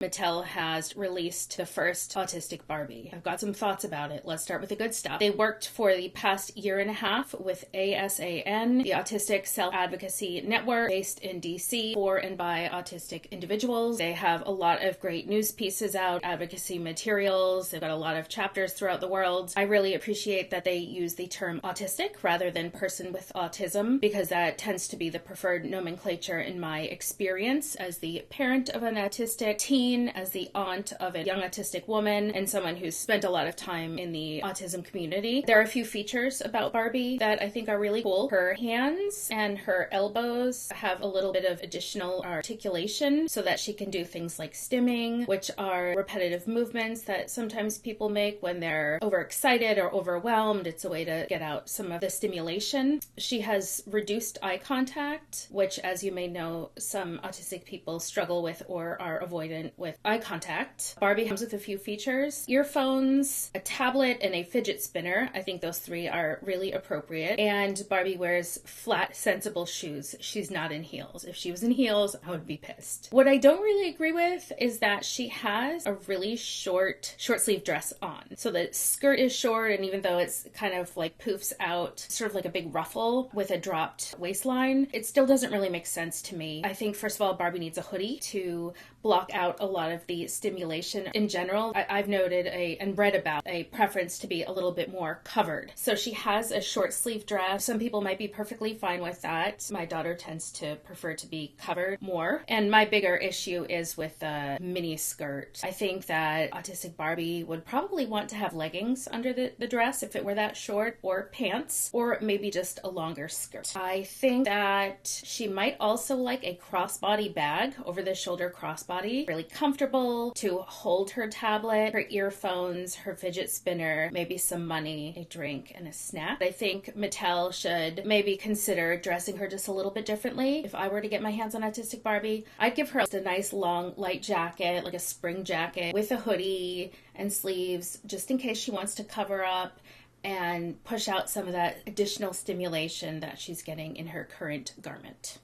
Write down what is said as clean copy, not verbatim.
Mattel has released the first Autistic Barbie. I've got some thoughts about it. Let's start with the good stuff. They worked for the past year and a half with ASAN, the Autistic Self-Advocacy Network based in DC for and by autistic individuals. They have a lot of great news pieces out, advocacy materials. They've got a lot of chapters throughout the world. I really appreciate that they use the term autistic rather than person with autism, because that tends to be the preferred nomenclature in my experience as the parent of an autistic teen, as the aunt of a young autistic woman, and someone who's spent a lot of time in the autism community. There are a few features about Barbie that I think are really cool. Her hands and her elbows have a little bit of additional articulation so that she can do things like stimming, which are repetitive movements that sometimes people make when they're overexcited or overwhelmed. It's a way to get out some of the stimulation. She has reduced eye contact, which, as you may know, some autistic people struggle with or are avoidant with eye contact. Barbie comes with a few features: earphones, a tablet, and a fidget spinner. I think those three are really appropriate. And Barbie wears flat, sensible shoes. She's not in heels. If she was in heels, I would be pissed. What I don't really agree with is that she has a really short sleeve dress on. So the skirt is short, and even though it's kind of like poofs out, sort of like a big ruffle with a dropped waistline, it still doesn't really make sense to me. I think, first of all, Barbie needs a hoodie to block out a lot of the stimulation in general. I've noted and read about a preference to be a little bit more covered. So she has a short sleeve dress. Some people might be perfectly fine with that. My daughter tends to prefer to be covered more. And my bigger issue is with the mini skirt. I think that Autistic Barbie would probably want to have leggings under the dress if it were that short, or pants, or maybe just a longer skirt. I think that she might also like a crossbody bag, over the shoulder crossbody, really comfortable to hold her tablet, her earphones, her fidget spinner, maybe some money, a drink, and a snack. I think Mattel should maybe consider dressing her just a little bit differently. If I were to get my hands on Autistic Barbie, I'd give her just a nice long light jacket, like a spring jacket with a hoodie and sleeves, just in case she wants to cover up and push out some of that additional stimulation that she's getting in her current garment.